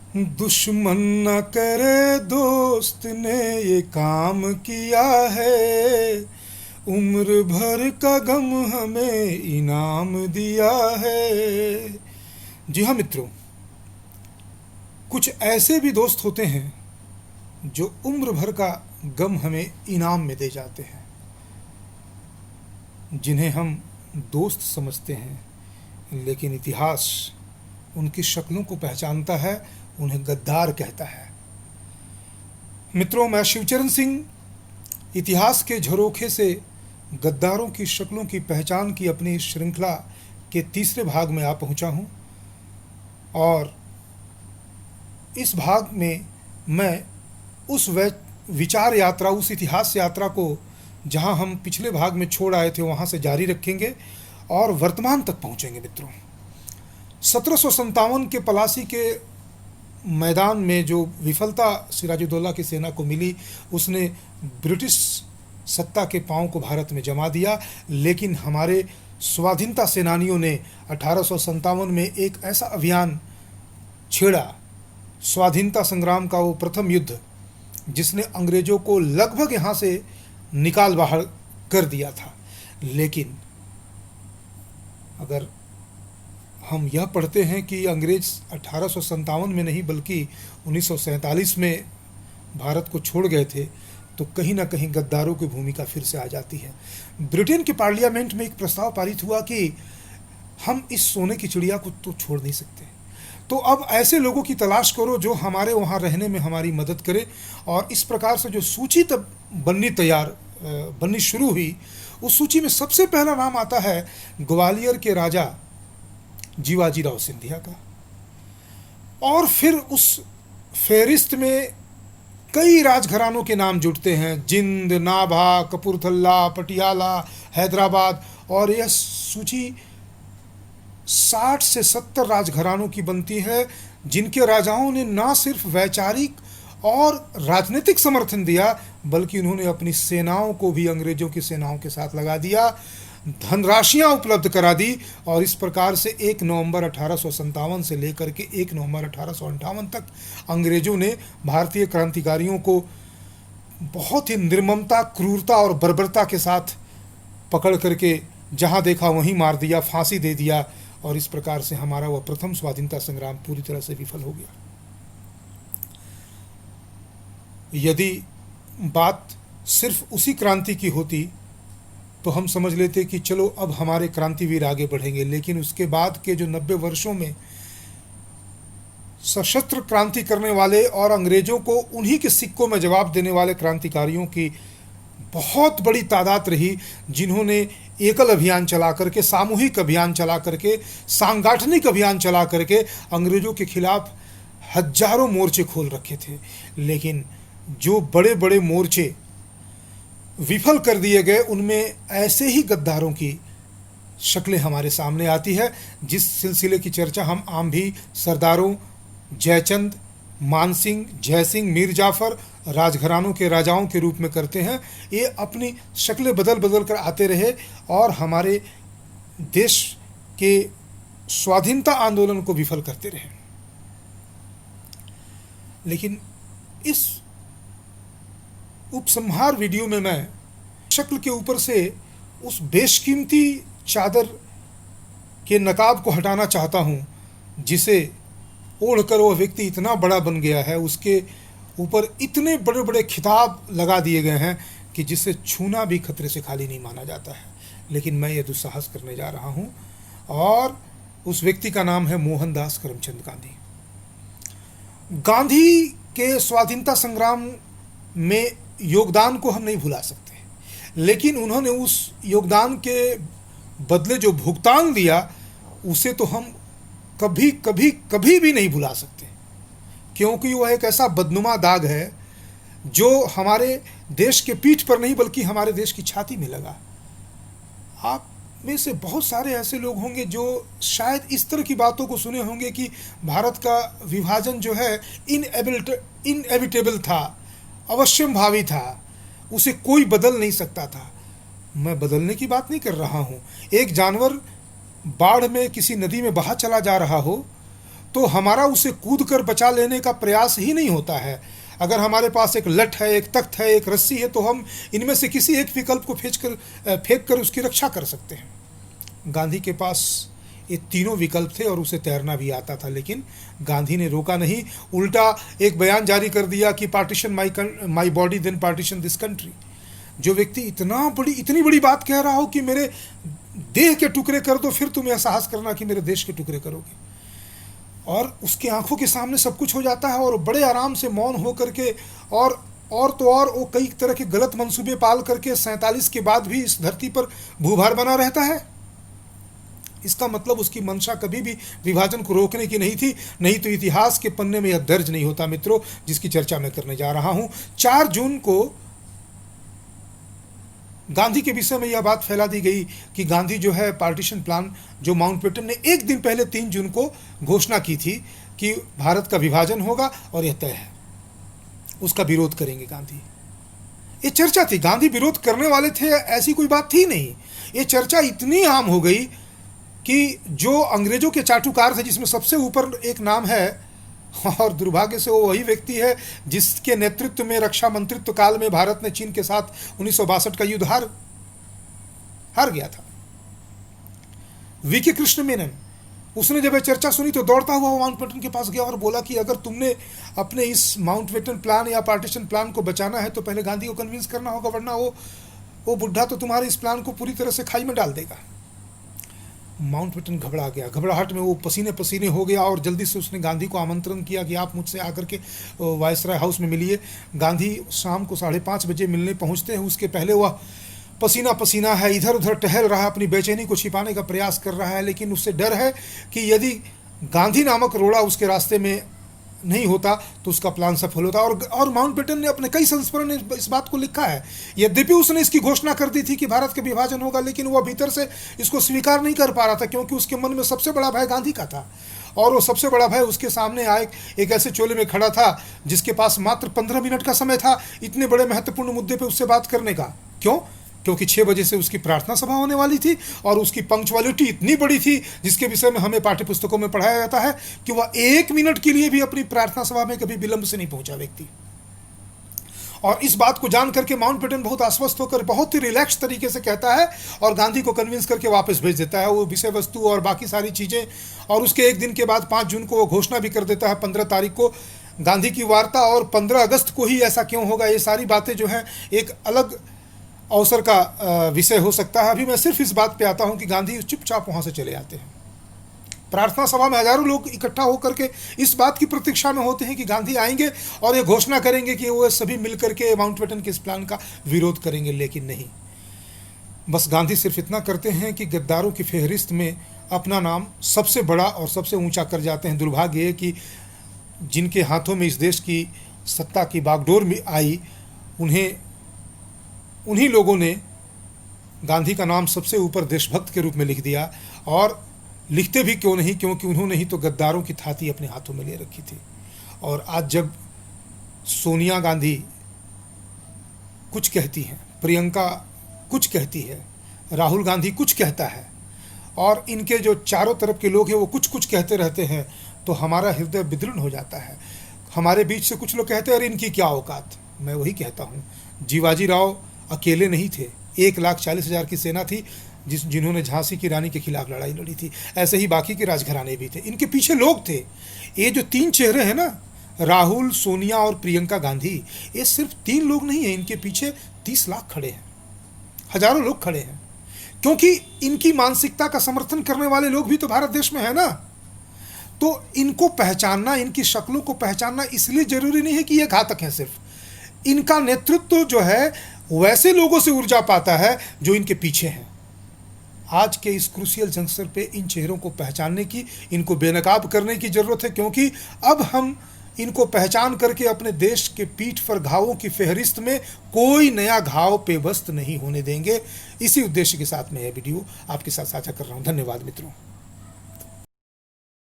दुश्मन न करे दोस्त ने ये काम किया है, उम्र भर का गम हमें इनाम दिया है। जी हाँ मित्रों, कुछ ऐसे भी दोस्त होते हैं जो उम्र भर का गम हमें इनाम में दे जाते हैं, जिन्हें हम दोस्त समझते हैं, लेकिन इतिहास उनकी शक्लों को पहचानता है, उन्हें गद्दार कहता है। मित्रों, मैं शिवचरण सिंह इतिहास के झरोखे से गद्दारों की शक्लों की पहचान की अपनी इस श्रृंखला के तीसरे भाग में आ पहुंचा हूं, और इस भाग में मैं उस विचार यात्रा, उस इतिहास यात्रा को जहां हम पिछले भाग में छोड़ आए थे वहां से जारी रखेंगे और वर्तमान तक पहुंचेंगे। मित्रों, 1757 के पलासी के मैदान में जो विफलता सिराजुद्दौला की सेना को मिली, उसने ब्रिटिश सत्ता के पांव को भारत में जमा दिया। लेकिन हमारे स्वाधीनता सेनानियों ने 1857 में एक ऐसा अभियान छेड़ा, स्वाधीनता संग्राम का वो प्रथम युद्ध, जिसने अंग्रेजों को लगभग यहाँ से निकाल बाहर कर दिया था। लेकिन अगर हम यह पढ़ते हैं कि अंग्रेज 1857 में नहीं बल्कि 1947 में भारत को छोड़ गए थे, तो कहीं ना कहीं गद्दारों की भूमिका फिर से आ जाती है। ब्रिटेन के पार्लियामेंट में एक प्रस्ताव पारित हुआ कि हम इस सोने की चिड़िया को तो छोड़ नहीं सकते, तो अब ऐसे लोगों की तलाश करो जो हमारे वहाँ रहने में हमारी मदद करे। और इस प्रकार से जो सूची तब बननी शुरू हुई, उस सूची में सबसे पहला नाम आता है ग्वालियर के राजा जीवाजीराव सिंधिया का। और फिर उस फेरिस्त में कई राजघरानों के नाम जुड़ते हैं, जिंद, नाभा, कपूरथला, पटियाला, हैदराबाद, और यह सूची 60 से 70 राजघरानों की बनती है, जिनके राजाओं ने न सिर्फ वैचारिक और राजनीतिक समर्थन दिया, बल्कि उन्होंने अपनी सेनाओं को भी अंग्रेजों की सेनाओं के साथ लगा दिया, धनराशियां उपलब्ध करा दी। और इस प्रकार से 1 नवंबर 1857 से लेकर के 1 नवंबर 1858 तक अंग्रेजों ने भारतीय क्रांतिकारियों को बहुत ही निर्ममता, क्रूरता और बर्बरता के साथ पकड़ करके जहां देखा वहीं मार दिया, फांसी दे दिया। और इस प्रकार से हमारा वह प्रथम स्वाधीनता संग्राम पूरी तरह से विफल हो गया। यदि बात सिर्फ उसी क्रांति की होती तो हम समझ लेते कि चलो अब हमारे क्रांतिवीर आगे बढ़ेंगे, लेकिन उसके बाद के जो 90 वर्षों में सशस्त्र क्रांति करने वाले और अंग्रेजों को उन्हीं के सिक्कों में जवाब देने वाले क्रांतिकारियों की बहुत बड़ी तादाद रही, जिन्होंने एकल अभियान चला करके, सामूहिक अभियान चला करके, सांगठनिक अभियान चला करके अंग्रेजों के खिलाफ हजारों मोर्चे खोल रखे थे। लेकिन जो बड़े बड़े मोर्चे विफल कर दिए गए, उनमें ऐसे ही गद्दारों की शक्लें हमारे सामने आती है, जिस सिलसिले की चर्चा हम आम भी सरदारों जयचंद, मानसिंह, जयसिंह, मीर जाफर, राजघरानों के राजाओं के रूप में करते हैं। ये अपनी शक्लें बदल बदल कर आते रहे और हमारे देश के स्वाधीनता आंदोलन को विफल करते रहे। लेकिन इस उपसंहार वीडियो में मैं शक्ल के ऊपर से उस बेशकीमती चादर के नकाब को हटाना चाहता हूं, जिसे ओढ़कर वह व्यक्ति इतना बड़ा बन गया है, उसके ऊपर इतने बड़े बड़े खिताब लगा दिए गए हैं कि जिसे छूना भी खतरे से खाली नहीं माना जाता है। लेकिन मैं यह दुस्साहस करने जा रहा हूं, और उस व्यक्ति का नाम है मोहनदास करमचंद गांधी। गांधी के स्वाधीनता संग्राम में योगदान को हम नहीं भुला सकते, लेकिन उन्होंने उस योगदान के बदले जो भुगतान दिया, उसे तो हम कभी कभी कभी भी नहीं भुला सकते, क्योंकि वह एक ऐसा बदनुमा दाग है जो हमारे देश के पीठ पर नहीं बल्कि हमारे देश की छाती में लगा। आप में से बहुत सारे ऐसे लोग होंगे जो शायद इस तरह की बातों को सुने होंगे कि भारत का विभाजन जो है इनएविटेबल था, अवश्यंभावी था, उसे कोई बदल नहीं सकता था। मैं बदलने की बात नहीं कर रहा हूँ। एक जानवर बाढ़ में किसी नदी में बहा चला जा रहा हो तो हमारा उसे कूद कर बचा लेने का प्रयास ही नहीं होता है। अगर हमारे पास एक लठ है, एक तख्त है, एक रस्सी है, तो हम इनमें से किसी एक विकल्प को फेंक कर उसकी रक्षा कर सकते हैं। गांधी के पास ये तीनों विकल्प थे और उसे तैरना भी आता था, लेकिन गांधी ने रोका नहीं, उल्टा एक बयान जारी कर दिया कि partition my body then partition this country. जो व्यक्ति इतनी बड़ी बात कह रहा हो कि मेरे देह के टुकड़े कर दो, फिर तुम यह साहस करना कि मेरे देश के टुकड़े करोगे। और उसकी आंखों के सामने सब कुछ हो जाता है और बड़े आराम से मौन हो करके और वो कई तरह के गलत मंसूबे पाल करके 47 के बाद भी इस धरती पर भूभार बना रहता है। इसका मतलब उसकी मंशा कभी भी विभाजन को रोकने की नहीं थी, नहीं तो इतिहास के पन्ने में यह दर्ज नहीं होता मित्रों, जिसकी चर्चा मैं करने जा रहा हूं। 4 जून को गांधी के विषय में यह बात फैला दी गई कि गांधी जो है पार्टीशन प्लान जो माउंटबेटन ने एक दिन पहले 3 जून को घोषणा की थी कि भारत का विभाजन होगा और यह तय है, उसका विरोध करेंगे गांधी। ये चर्चा थी, गांधी विरोध करने वाले थे ऐसी कोई बात थी नहीं। ये चर्चा इतनी आम हो गई कि जो अंग्रेजों के चाटुकार थे, जिसमें सबसे ऊपर एक नाम है, और दुर्भाग्य से वो वही व्यक्ति है जिसके नेतृत्व में रक्षा मंत्रित्व काल में भारत ने चीन के साथ 1962 का युद्ध हार गया था, वीके कृष्ण मेनन। उसने जब यह चर्चा सुनी तो दौड़ता हुआ वो माउंटबेटन के पास गया और बोला कि अगर तुमने अपने इस माउंटबेटन प्लान या पार्टीशन प्लान को बचाना है तो पहले गांधी को कन्विंस करना होगा, वरना वो बुढ़ा तो तुम्हारे इस प्लान को पूरी तरह से खाई में डाल देगा। माउंटबेटन घबरा गया, घबराहट में वो पसीने पसीने हो गया और जल्दी से उसने गांधी को आमंत्रण किया कि आप मुझसे आकर के वायसराय हाउस में मिलिए। गांधी शाम को 5:30 बजे मिलने पहुंचते हैं। उसके पहले वह पसीना पसीना है, इधर उधर टहल रहा है, अपनी बेचैनी को छिपाने का प्रयास कर रहा है, लेकिन उससे डर है कि यदि गांधी नामक रोड़ा उसके रास्ते में नहीं होता तो उसका प्लान सफल होता। और माउंटबेटन ने अपने कई संस्मरण में इस बात को लिखा है। यद्यपि उसने इसकी घोषणा कर दी थी कि भारत का विभाजन होगा, लेकिन वह भीतर से इसको स्वीकार नहीं कर पा रहा था, क्योंकि उसके मन में सबसे बड़ा भय गांधी का था। और वो सबसे बड़ा भय उसके सामने एक ऐसे चोले में खड़ा था जिसके पास मात्र 15 मिनट का समय था इतने बड़े महत्वपूर्ण मुद्दे पर उससे बात करने का। क्यों? क्योंकि 6 बजे से उसकी प्रार्थना सभा होने वाली थी और उसकी पंक्चुअलिटी इतनी बड़ी थी, जिसके विषय में हमें पाठ्य पुस्तकों में पढ़ाया जाता है कि वह 1 मिनट के लिए भी अपनी प्रार्थना सभा में कभी विलंब से नहीं पहुंचा व्यक्ति। और इस बात को जान करके माउंटबेटन बहुत आश्वस्त होकर बहुत ही रिलैक्स तरीके से कहता है और गांधी को कन्विंस करके वापस भेज देता है वो विषय वस्तु और बाकी सारी चीज़ें। और उसके एक दिन के बाद 5 जून को वो घोषणा भी कर देता है 15 तारीख को गांधी की वार्ता, और 15 अगस्त को ही ऐसा क्यों होगा, ये सारी बातें जो हैं एक अलग अवसर का विषय हो सकता है। अभी मैं सिर्फ इस बात पे आता हूं कि गांधी चुपचाप वहां से चले आते हैं। प्रार्थना सभा में हजारों लोग इकट्ठा होकर के इस बात की प्रतीक्षा में होते हैं कि गांधी आएंगे और ये घोषणा करेंगे कि वो सभी मिलकर के माउंटबेटन के इस प्लान का विरोध करेंगे, लेकिन नहीं। बस गांधी सिर्फ इतना करते हैं कि गद्दारों की फहरिस्त में अपना नाम सबसे बड़ा और सबसे ऊंचा कर जाते हैं। दुर्भाग्य है कि जिनके हाथों में इस देश की सत्ता की बागडोर में आई, उन्हीं लोगों ने गांधी का नाम सबसे ऊपर देशभक्त के रूप में लिख दिया। और लिखते भी क्यों नहीं, क्योंकि उन्होंने ही तो गद्दारों की थाती अपने हाथों में ले रखी थी। और आज जब सोनिया गांधी कुछ कहती हैं, प्रियंका कुछ कहती है, राहुल गांधी कुछ कहता है और इनके जो चारों तरफ के लोग हैं वो कुछ कुछ कहते रहते हैं, तो हमारा हृदय विदीर्ण हो जाता है। हमारे बीच से कुछ लोग कहते हैं अरे इनकी क्या औकात। मैं वही कहता हूँ, जीवाजी राव अकेले नहीं थे, 1,40,000 की सेना थी जिन्होंने झांसी की रानी के खिलाफ लड़ाई लड़ी थी। ऐसे ही बाकी के राजघराने भी थे, इनके पीछे लोग थे। ये जो 3 चेहरे हैं ना, राहुल, सोनिया और प्रियंका गांधी, ये सिर्फ 3 लोग नहीं हैं, इनके पीछे 30 लाख खड़े हैं, हजारों लोग खड़े हैं, क्योंकि इनकी मानसिकता का समर्थन करने वाले लोग भी तो भारत देश में है ना। तो इनको पहचानना, इनकी शक्लों को पहचानना इसलिए जरूरी नहीं है कि ये घातक हैं, सिर्फ इनका नेतृत्व जो है वैसे लोगों से ऊर्जा पाता है जो इनके पीछे हैं। आज के इस क्रूशियल जंक्शन पे इन चेहरों को पहचानने की, इनको बेनकाब करने की जरूरत है, क्योंकि अब हम इनको पहचान करके अपने देश के पीठ पर घावों की फहरिस्त में कोई नया घाव पेवस्त नहीं होने देंगे। इसी उद्देश्य के साथ मैं यह वीडियो आपके साथ साझा कर रहा हूं। धन्यवाद मित्रों।